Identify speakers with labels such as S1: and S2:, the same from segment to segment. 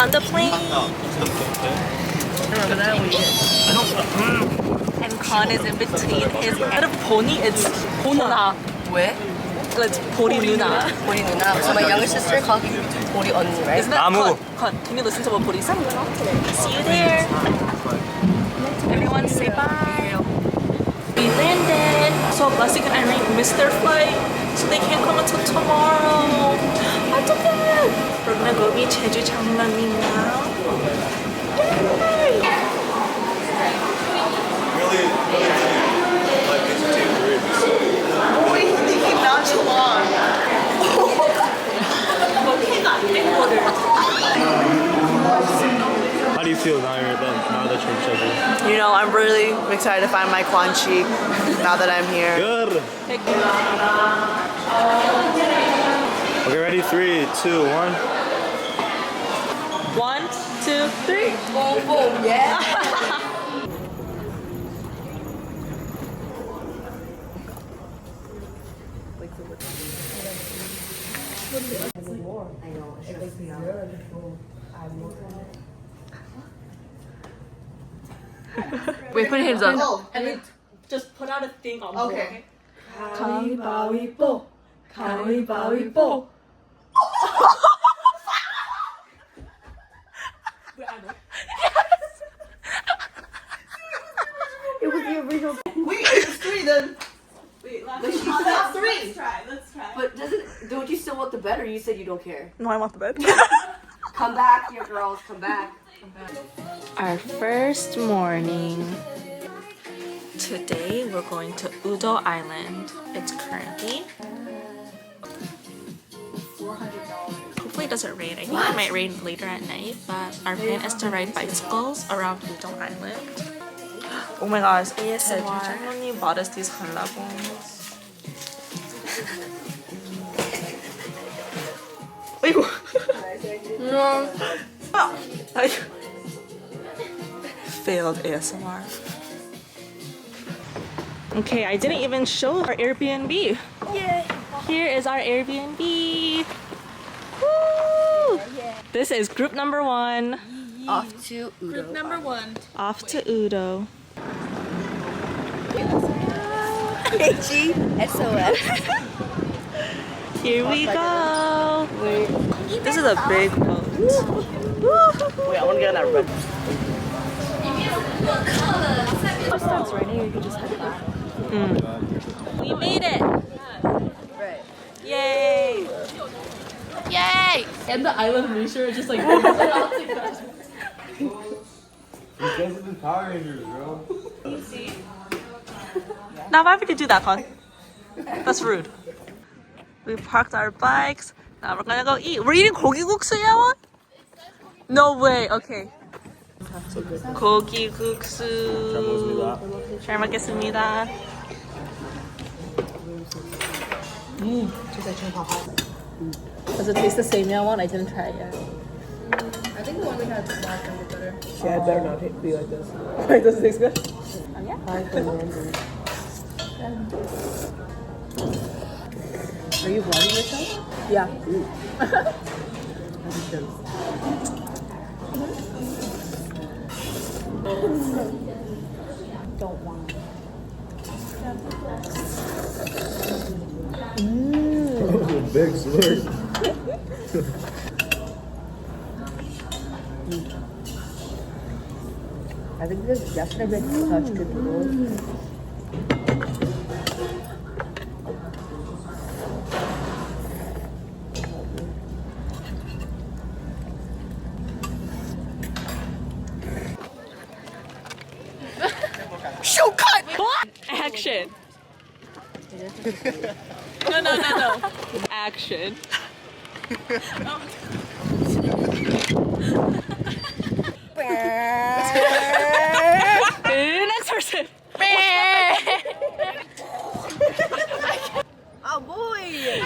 S1: on the plane. And Con is in between his and Pony. It's Pona.
S2: 왜?
S1: It's Pony Luna.
S2: 보리 누나. So my younger sister calls me 보리 언니, right?
S1: Isn't that
S3: Namu.
S1: Con? Can you listen to what Pony said? See you there. Everyone say bye. We landed. So Blessing and Irene missed their flight, so they can't come until tomorrow. 어떡해. We're gonna go meet jeju 장난님 now. Yay!
S3: Really like these two groups. How do you feel now that you're in Jeju?
S2: You know, I'm really excited to find my Quan Chi now that I'm here.
S3: Good. Okay, ready? 3, 2, 1.
S1: 1, 2, 3.
S2: Boom, boom, yeah. Wait, put your hands up.
S1: And then just put out a thing on
S2: Okay.
S1: 가위바위보. 가위바위보.
S2: It was the original. Wait, it's 3 then.
S1: Wait,
S2: But she said 3.
S1: Let's try.
S2: But don't you still want the bed, or you said you don't care?
S1: No, I want the bed.
S2: Come back here, girls. Come back.
S1: Our first morning. Today we're going to Udo Island. It's currently hopefully it doesn't rain. I think it might rain later at night, but our plan is to ride bicycles around Udo Island. Oh my gosh, ASMR. Someone bought us these halabones. A이고. Failed ASMR. Okay, I didn't even show our Airbnb. Yay! Here is our Airbnb. Woo! This is group number 1.
S2: Off to Udo.
S4: Number 1.
S1: Off to Udo.
S2: H-E, S-O-S.
S1: Here we go. This is a big boat.
S2: Wait, I want to get on that red.
S4: If it starts raining, you can just head back.
S1: We made it.
S2: Right.
S1: Yay!
S4: Yay! And the island leisure is just like.
S3: You guys have been Power Rangers, bro.
S1: Now why would you do that, Con? That's rude. We parked our bikes. Now we're gonna go eat. We're eating 고기국수, Yawa? No way. Okay. 고기국수.
S3: 잘 먹었습니다.
S1: 잘 먹겠습니다.
S4: Does it taste the same yeah one? I didn't try it yet.
S2: I think the one we had last time was better.
S4: Yeah, it better not be like this. Wait, does it taste good?
S1: Yeah.
S4: Are you vlogging yourself? Yeah. Don't want.
S3: Big slurp.
S4: I think this yesterday been such good noodles.
S1: Show cut! Action. No. Action. Next person.
S2: Oh boy!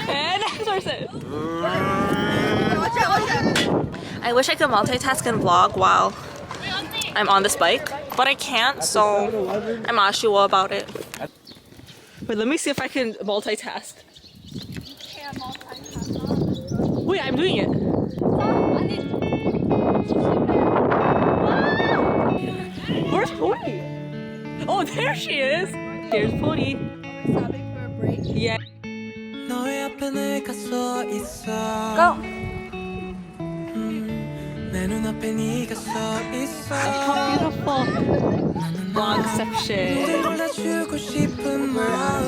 S1: And next person.
S2: Watch out!
S1: I wish I could multitask and vlog while I'm on this bike, but I can't, so I'm not sure about it. Wait, let me see if I can multitask. Wait, I'm doing it. Oi. Oh, there she is. Here's Pooty.
S4: Stopping for a break.
S1: Yeah.
S5: 너의 앞에 내가 서 있어.
S1: Go.
S5: 내 눈앞에 네가 서 있어.
S1: How beautiful. Vlogception.
S5: 모든 걸 다 주고 싶은 마음.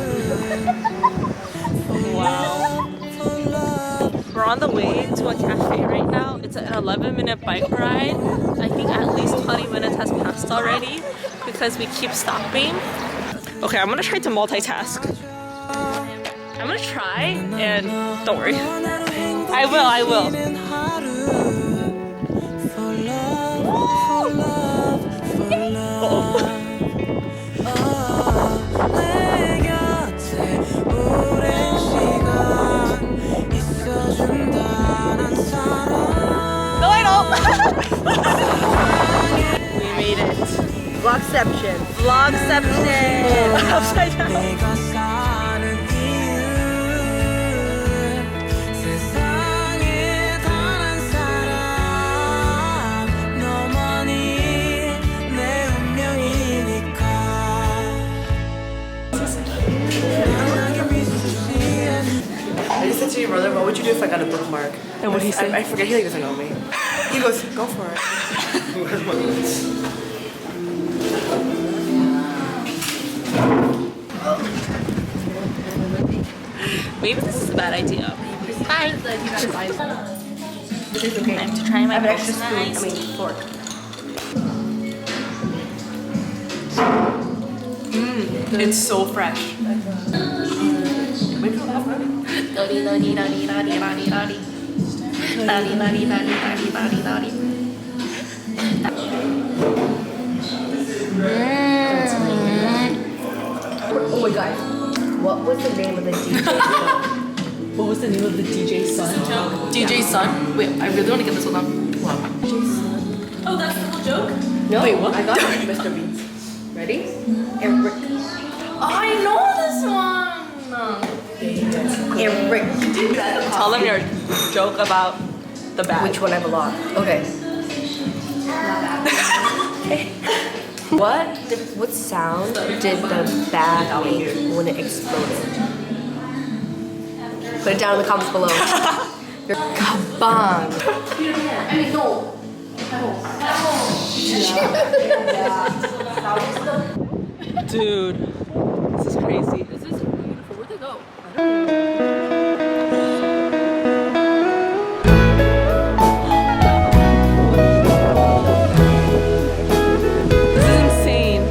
S1: Wow.
S5: For love.
S1: We're on the way to a cafe right now. It's an 11-minute bike ride. I think at least 20 minutes has passed already because we keep stopping. Okay, I'm gonna try to multitask. I'm gonna try and don't worry. I will.
S5: For love, for love, for love. 내 곁에 오랜 시간 있어준다는 사람.
S1: No, I don't. We made it.
S2: Vlogception.
S1: Vlogception. Upside down.
S5: 내가 사는 이유 세상에 단 한 사람 너만이 내 운명이니까
S2: I just said to your brother, what would you do if I got a bookmark?
S1: And what'd he say?
S2: I forget, he doesn't know me. He goes, go for it.
S1: Maybe this is a bad idea. Bye.
S2: This is okay.
S1: Time to try my
S2: I have an extra
S1: most
S2: spoon,
S1: nice.
S2: fork. It's so fresh.
S4: Oh my god. What was the name of the DJ? What was the name of the DJ son?
S1: DJ Sun? Wait, I really want to get this one on. Oh, that's the whole joke?
S4: No.
S1: Wait, what?
S4: I got it. Mr. Beats. Ready? Eric.
S1: I know this one.
S4: Eric.
S1: Tell them your joke about the bag.
S4: Which one I belong? Okay. What sound did the bag make when it exploded? Put it down in the comments below. You're kabang. I mean, no.
S1: Dude, this is crazy.
S4: This is beautiful. Where'd they go?
S1: This is insane.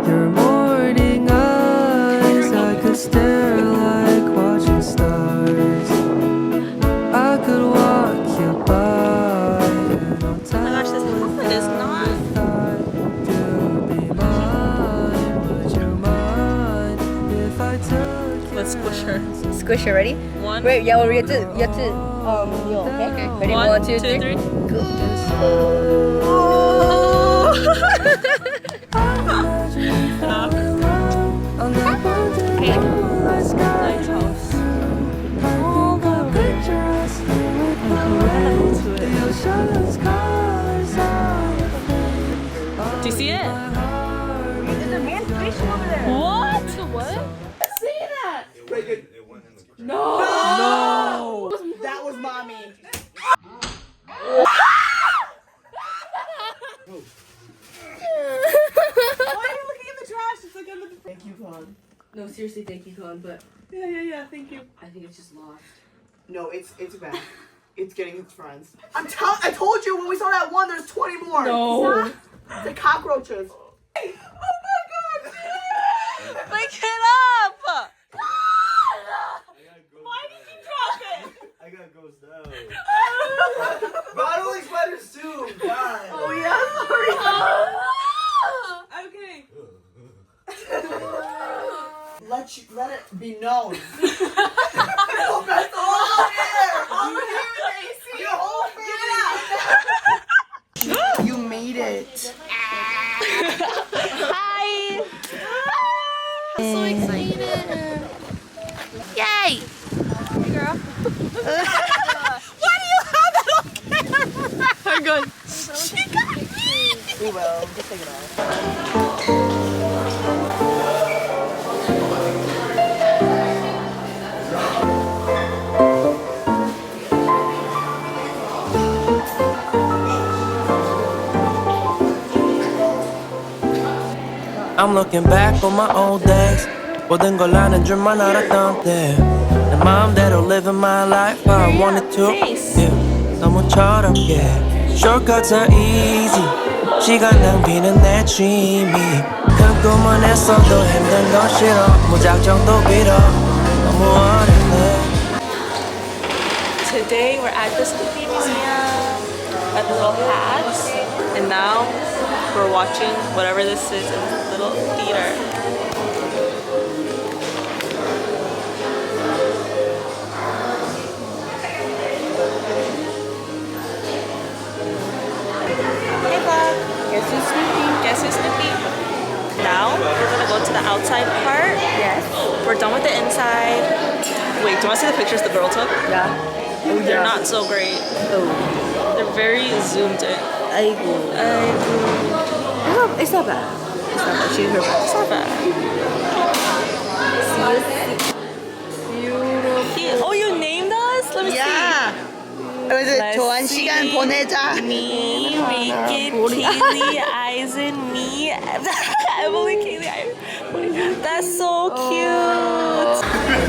S5: Your morning eyes, I could stare like watching stars. I could walk you by and on
S1: Oh my gosh, this outfit is not.
S5: you'd be mine. Would you mind if I took
S1: Let's squish her.
S4: Squish her, ready?
S1: One.
S4: Wait, yeah, well, you have to, kneel, okay? Ready? One, two, three.
S5: on the lighthouse? All the pictures with the rain, the ocean's colors on the face.
S1: Do you see it?
S2: There's a man fishing over there.
S1: What?
S4: What?
S2: That was mommy. Why are you looking in the trash? It's like in the. Thank you, Con.
S4: No, seriously, thank you, Con, but
S2: Yeah. Thank you.
S4: I think it's just lost.
S2: No, it's back. It's getting its friends. I told you when we saw that one. There's 20 more.
S1: No.
S2: The cockroaches.
S1: Wake it up! Why did you drop it?
S3: I got ghost out.
S2: But I don't like spiders too. God. Oh yeah, sorry.
S1: Okay.
S2: Let it be known. Oh, that's all here. Over here, Macy. Your whole family. You made it.
S1: Hi!
S4: So excited. Yay!
S1: Girl. Why do you have that on camera? I'm good. She got me.
S2: We will. Just take it off.
S6: I'm looking back on my old days. 모든 걸 아는 줄만 알았던 때 내 마음대로 living my life how I wanted to. Yeah, 너무 철없게 shortcuts are easy. 시간 낭비는 내 취미. 큰 꿈은 했어도 힘든 건 싫어. 무작정도 빌어. 너무 어렵네.
S1: Today we're at the Snoopy Museum at the little hats, and now we're watching whatever this is in this little theater. Hey Bob, guess who's Snoopy? Guess who's Snoopy? Now we're gonna go to the outside part.
S4: Yes.
S1: We're done with the inside. Wait, do you want to see the pictures the girl took?
S4: Yeah. Oh,
S1: They're
S4: yeah.
S1: not so great.
S4: Oh.
S1: They're very zoomed in.
S4: 아이고. It's not bad. It's not bad. She's her best.
S1: It's not bad. Oh, you named us? Let me
S2: Yeah. Was it
S1: Let's
S2: 좋은
S1: see.
S2: 시간 보내자?
S1: see. Me, Wicked, Kaylee, Eisen, me, Emily, Kaylee. That's so cute.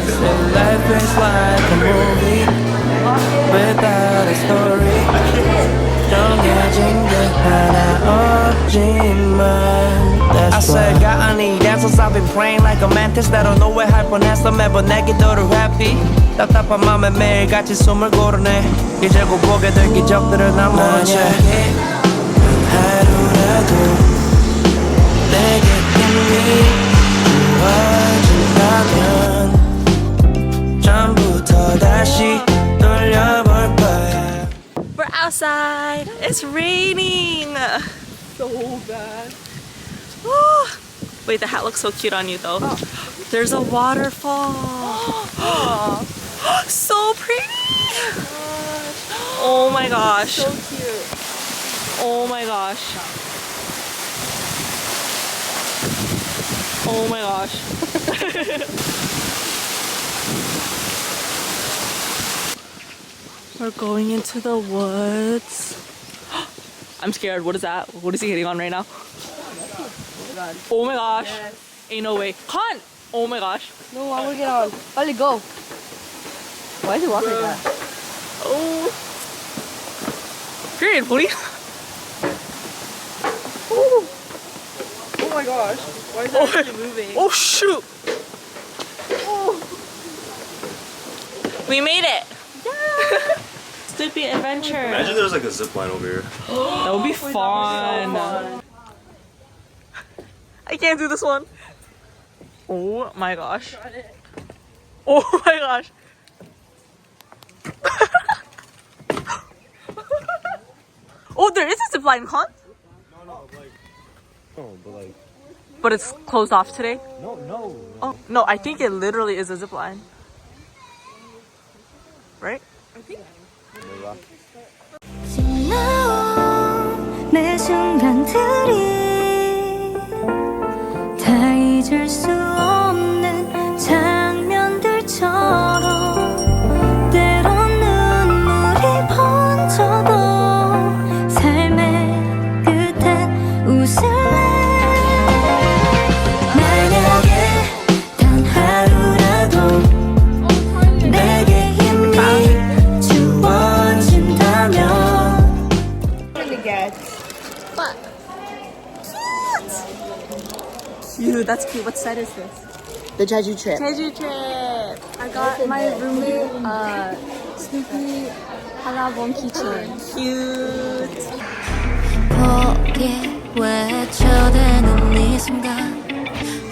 S6: So life is like a movie without a story. 정해진 게 하나 없지만 I said God I need answers I've been praying like a mantis that don't know where 할 뻔했어 매번 내 기도를 회피 답답한 맘에 매일같이 숨을 고르네 이제 곧 보게 될 기적들을 난 먼저 하루라도 내게 힘이 주어진다면 처음부터 다시 돌려볼 거야.
S1: We're outside. It's raining. So bad. Wait, the hat looks so cute on you though. There's a waterfall. So pretty. Oh my gosh. So cute. Oh my gosh. Oh my gosh. We're going into the woods. I'm scared. What is that? What is he hitting on right now? Oh my gosh.
S4: Yes.
S1: Ain't no way. Con! Oh my gosh.
S4: No, I will get on. 빨리 go. Why is he walking like that?
S1: Oh. Period, please.
S4: Oh my gosh. Why is that actually moving?
S1: Oh shoot. We made it. Yeah. Snoopy adventure.
S3: Imagine there's like a zip line over here.
S1: That would be fun. I can't do this one. Oh my gosh. Oh my gosh. Oh, there is a zip line, Con? But it's closed off today? No. Oh, no, I think it literally is a zip line. Right?
S5: 지나온 매 순간들이 다 잊을 수 없는 장면들처럼 때론 눈물이 번져도 삶의 끝엔 웃을래 만약에 단 하루라도 내게 힘이 주어진다면
S1: Cute, that's cute. What set is this?
S2: The jeju trip.
S1: Jeju trip.
S7: I got my roommate Snoopy Halabon keychain.
S1: Cute.
S5: 거기에 외쳐대는 이 순간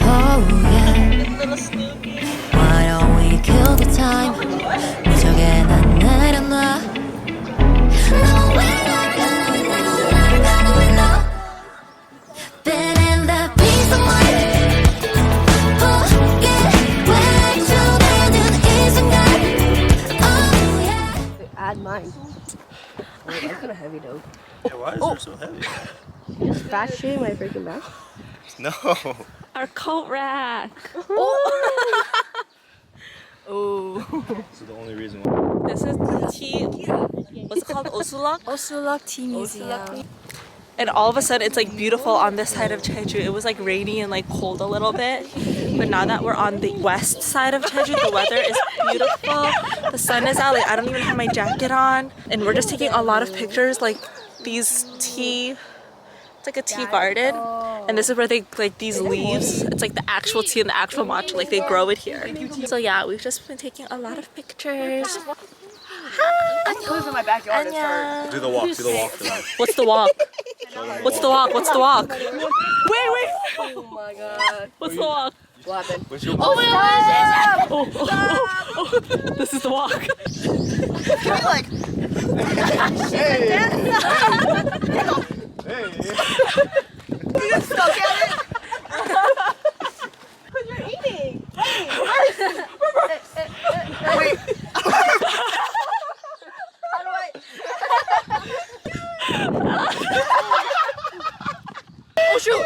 S5: Oh yeah
S1: Little Snoopy.
S5: Why don't we kill the time 무적에 난 내려놔 No we're not gonna Been in that peace of mind 거기에 외쳐대는 이 순간 Oh yeah
S4: though.
S3: Yeah, why is it so heavy?
S4: Fat shame my freaking back.
S3: No.
S1: Our coat rack. Oh.
S3: This is the only reason why.
S1: This is the tea. What's it called? Osulloc?
S7: Osulloc Tea Museum.
S1: And all of a sudden it's like beautiful on this side of Jeju. It was like rainy and like cold a little bit. But now that we're on the west side of Jeju, the weather is beautiful. The sun is out. Like I don't even have my jacket on. And we're just taking a lot of pictures like these tea. It's like a tea garden. And this is where they like these leaves. It's like the actual tea and the actual matcha. Like they grow it here. So yeah, we've just been taking a lot of pictures.
S2: Who's in my backyard? It's her.
S3: Do the walk, do the walk.
S1: What's the walk? What's the walk? What's the walk? Wait.
S4: Oh my god.
S1: What's the walk?
S4: What happened?
S1: Oh, this is the walk.
S2: Can we like?
S3: Hey.
S2: You just stuck at it. Because you're eating. Wait. How do I?
S1: Oh shoot!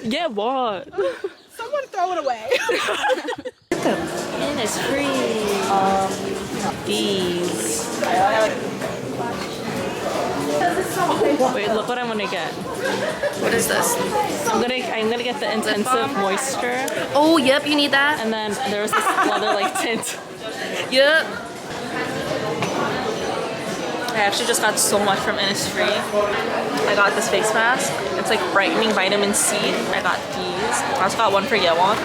S1: Yeah, what?
S2: Someone throw it away.
S1: And it's free. These. Wait, look what I'm gonna get.
S4: What is this?
S1: I'm gonna get the intensive moisture,
S4: Oh, yep, you need that.
S1: and then there's this other like tint.
S4: Yep.
S1: I actually just got so much from Innisfree. I got this face mask. It's like brightening vitamin C. I got these. I also got one for Yewon.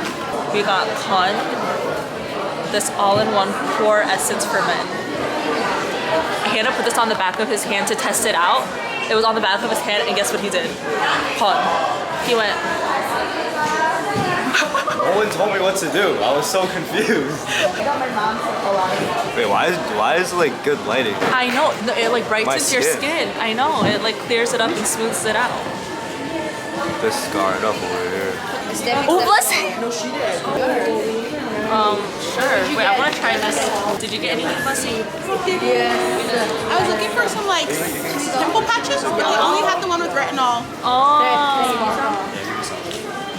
S1: We got Kun. This all-in-one pore essence for men. I had to put this on the back of his hand to test it out. It was on the back of his hand, and guess what he did? Kun. He went.
S3: No one told me what to do. I was so confused. Wait, why is it like good lighting?
S1: I know. It like brightens your
S3: skin.
S1: skin. I know. It like clears it up and smooths it out.
S3: This scarred up over here.
S1: Oh, bless it.
S2: No, she did.
S1: Sure. Wait, I want to try this. Did you get anything, Bussy?
S8: I was looking for some like pimple patches, but they only had the one with retinol.
S1: Oh.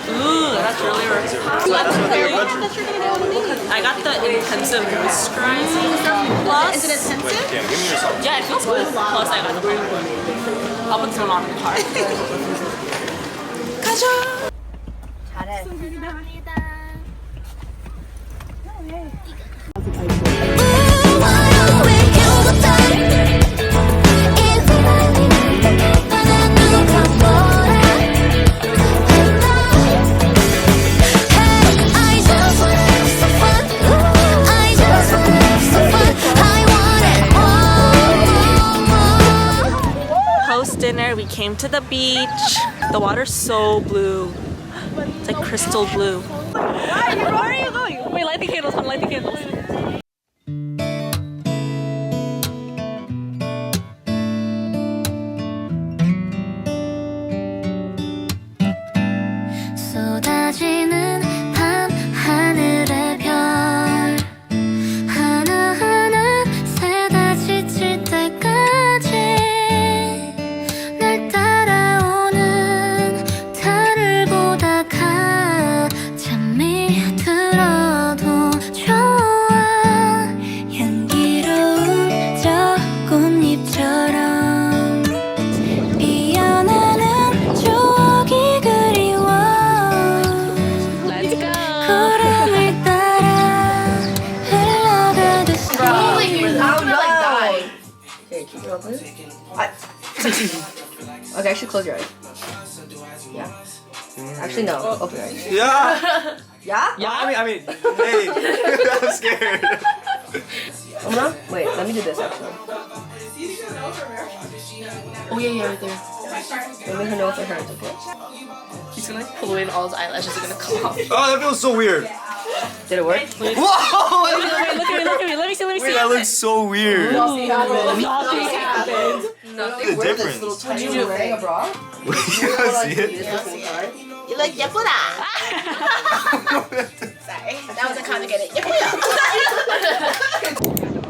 S1: Ooh, that's really rich. I got the intensive moisturizing plus.
S8: Is it intensive?
S3: Yeah, give me yourself.
S1: Yeah, it feels good. Plus, I got the green one. I'll put some on the car.
S5: Ooh, why don't we kill the time? If we really need to get back, no come on. Hey, I just wanna have some fun. Ooh, I just wanna have some fun. I want it more.
S1: Post dinner, we came to the beach. The water's so blue. It's like crystal blue. Where are you going? Wait, light the candles. Light the candles.
S5: 쏟아지는 밤 하늘의 별 하나하나 새다 지칠 때까지 날 따라오는 달을 보다가 잠이 들어도 좋아 향기로운 저 꽃잎처럼 피어나는 추억이 그리워
S1: Let's go.
S5: 구름을 따라 흘러가듯이
S4: Okay, keep it open. Okay, actually close your eyes. Yeah. Actually, no. Open your eyes.
S3: Yeah.
S4: Yeah?
S3: I mean, hey. I'm scared.
S4: Omna? Wait, let me do this actually.
S1: Oh yeah, right there.
S4: Let me know if it hurts, okay?
S1: He's gonna like pull away and all his eyelashes are gonna come off.
S3: Oh, that feels so weird.
S4: Did it work?
S3: Whoa!
S1: Wait, look at me. Let me see.
S3: Wait, that looks so weird.
S1: Nothing happened.
S3: What's the difference?
S4: Are you wearing a bra?
S3: You gotta see it.
S8: You look 예쁘다. Sorry, that wasn't conjugated.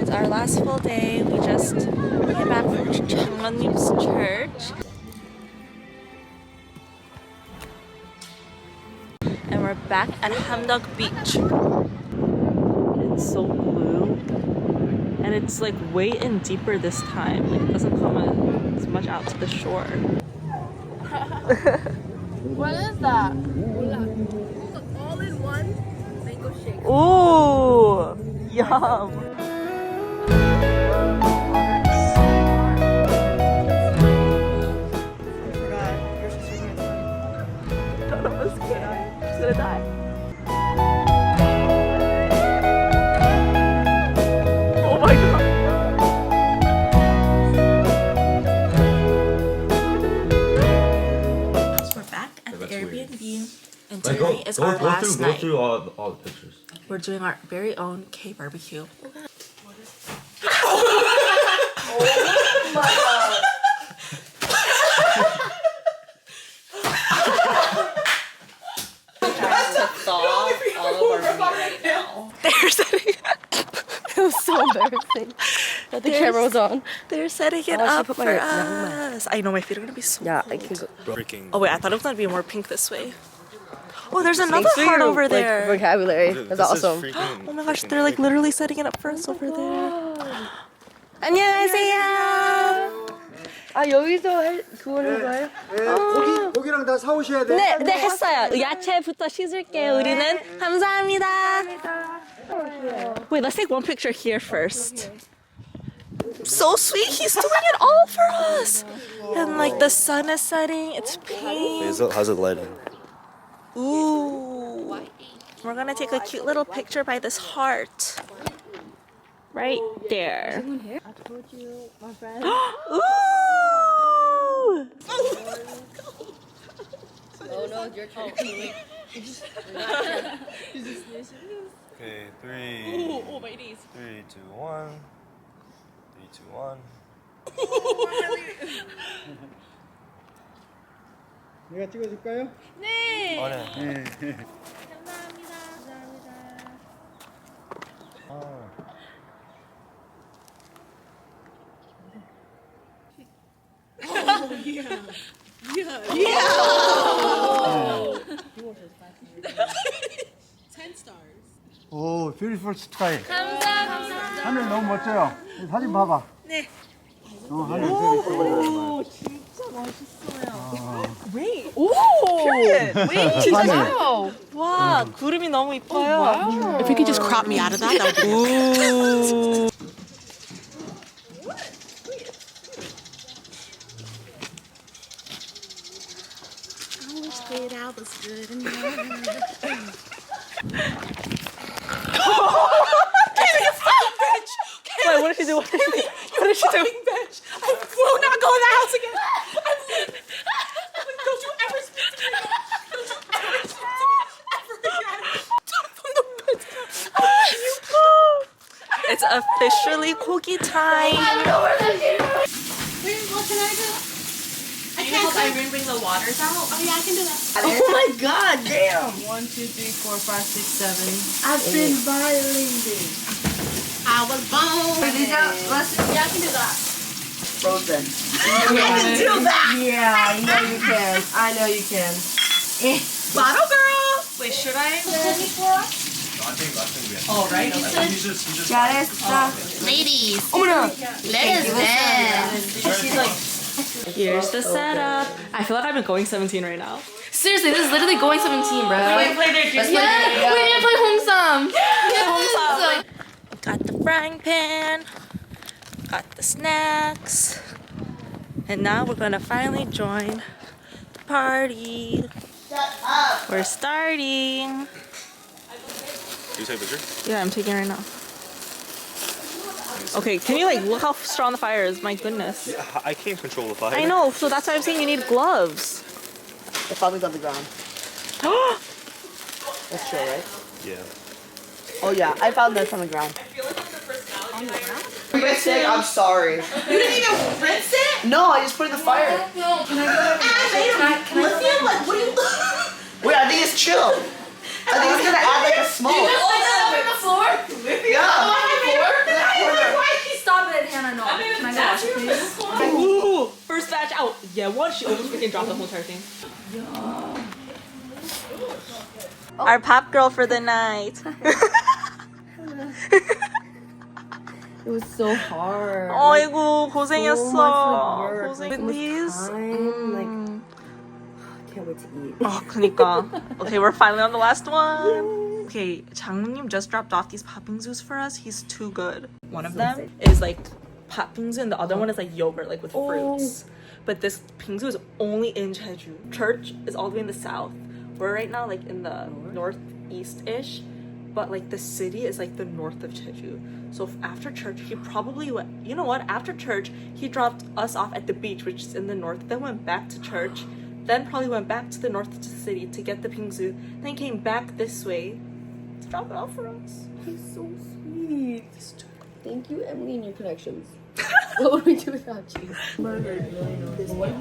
S1: It's our last full day. We just came back from Changwon's church. back at Hamdok Beach. It's so blue. And it's like way in deeper this time. Like it doesn't come as much out to the shore.
S8: What is that?
S4: All-in-one mango shake.
S1: Ooh, yum. I'm scared. She's gonna die. Oh my god. We're back at the Airbnb. And today is our last night.
S3: Go through all the pictures.
S1: We're doing our very own K barbecue. They're setting
S4: It was so embarrassing that the camera was on.
S1: They're setting it
S4: I should
S1: up
S4: put
S1: for
S4: my-
S1: us. I know my feet are gonna be so
S4: Yeah,
S1: cold.
S4: I can go.
S3: Freaking.
S1: Oh wait, I thought it was gonna be more pink this way. Oh, there's another
S4: Thanks for
S1: heart
S4: your,
S1: over
S4: like,
S1: there.
S4: vocabulary. That's awesome.
S1: Oh my gosh, they're like literally setting it up for us over there. 안녕하세요.
S4: 아 여기서 구워는 거예요?
S2: 고기랑 다 사오셔야 돼.
S1: 네, 네 했어요. 야채부터 씻을게요. 우리는 감사합니다. Wait, let's take one picture here first. So sweet, he's doing it all for us. And like the sun is setting, it's pink.
S3: How's it lighting?
S1: Ooh. We're gonna take a cute little picture by this heart. Right there.
S4: I told you, my friend.
S1: Ooh!
S4: Oh no, it's your turn.
S3: Okay, 3,
S1: Oh, my knees.
S3: 3, 2, 1. 3, 2, 1.
S2: 내가 찍어줄까요?
S1: 네.
S3: 네.
S2: 오, beautiful sky. 감사합니다. 하늘 너무 멋져요. 사진 봐봐.
S1: 네.
S2: 하늘
S1: Wait. 오! Period. Wait. 진짜요? 와, 구름이 너무 이뻐요.
S8: If you could just crop me out of that, that would be
S1: Ooh. Wait, what did she do? What did she do? What did she do?
S8: bitch. I will not go in that house again. Don't you ever speak to me. Don't you ever speak to me ever again. From the bed.
S1: It's officially cookie time.
S8: Wait, what can I do? I can't help Irene bring the waters out. Oh yeah, I can do that.
S4: Oh my god, damn!
S2: 1, 2, 3, 4, 5, 6, 7.
S4: I've been violated.
S8: I was born. Yeah, I can do that.
S4: Frozen.
S1: Do that.
S4: Yeah, I know you can. I know you can.
S1: Bottle girl. Wait, should I?
S3: Oh, right?
S4: 잘했어.
S8: Ladies,
S4: 어머나.
S8: let us dance.
S1: She's like, here's the setup. I feel like I've been going 17 right now.
S8: Seriously, this is literally going 17, bro.
S1: Play their juice.
S8: Yeah, we didn't play home sum.
S1: Yes. Got the frying pan. Got the snacks. And now we're gonna finally join the party. We're starting.
S3: You take a picture?
S1: Yeah, I'm taking it right now. Okay, can you like look how strong the fire is? My goodness.
S3: I can't control the fire.
S1: I know, so that's why I'm saying you need gloves.
S4: The family's on the ground. That's true, right?
S3: Yeah.
S4: Oh yeah, I found this on the ground.
S2: Rinse it. I'm sorry.
S8: You didn't even rinse it?
S2: No, I just put it in the fire.
S8: Lithium? Like, what do you
S2: Wait, I think it's chill. I think it's gonna add like a smoke.
S8: on the floor?
S2: Yeah.
S8: Why did you stop it, Hannah? No. Can I go wash it, please?
S1: Ooh, first batch out. Yeah, one, she almost freaking dropped the whole entire thing. Our pop girl for the night.
S4: It was so hard.
S1: 어이구 고생했어.
S4: So much work.
S1: 고생.
S4: Like,
S1: Please.
S4: time, like, can't wait to eat.
S1: Oh, 그니까. Okay, we're finally on the last one. Okay, 장모님 just dropped off these poppingzoos for us. He's too good. One of them is like poppingzoo and the other one is like yogurt, like with fruits. But this pingzoo is only in Jeju. Church is all the way in the south. We're right now like in the northeast-ish. But like the city is like the north of Jeju. So after church, he probably went, you know what? After church, he dropped us off at the beach, which is in the north, then went back to church, then probably went back to the north of the city to get the pingzoo, then came back this way to drop it off for us.
S4: He's so sweet. Thank you, Emily, and your connections. What would we do without you? What if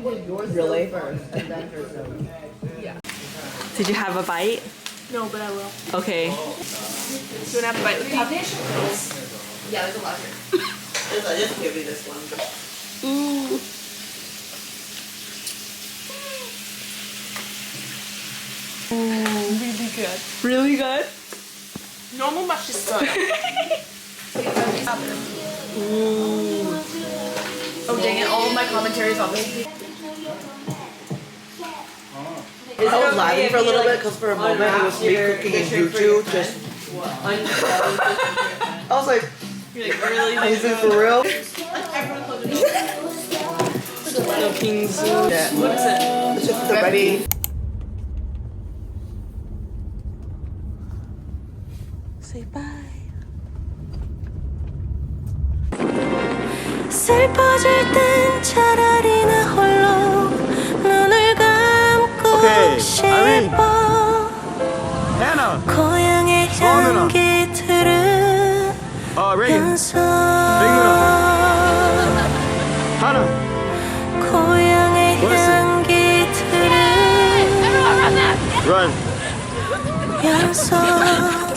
S4: you did yours really first and then hers?
S1: Did you have a bite?
S8: No, but I will.
S1: Okay.
S8: You want to have a bite with me?
S4: Yeah, there's a lot here.
S2: I just give you this one.
S8: Ooh. Really good.
S1: Really good?
S8: 너무 맛있어요.
S4: Oh dang it, all of my commentaries on this.
S2: I was laughing for a little bit because for a moment it was me cooking in jeju. Just. I was like,
S8: Really?
S2: is it for real?
S1: The pingzoo.
S2: Yeah.
S1: What is it?
S2: It's just the ready.
S1: Say bye.
S5: 슬퍼질 땐 차라리 나 홀로 눈을 감고
S3: Okay,
S5: 싶어
S3: Hannah.
S5: 고향의
S3: 누나.
S5: 향기
S3: Reagan.
S5: 들으면서
S3: Hannah.
S5: 고향의
S3: Listen.
S5: 향기
S3: Run.
S5: 들으면서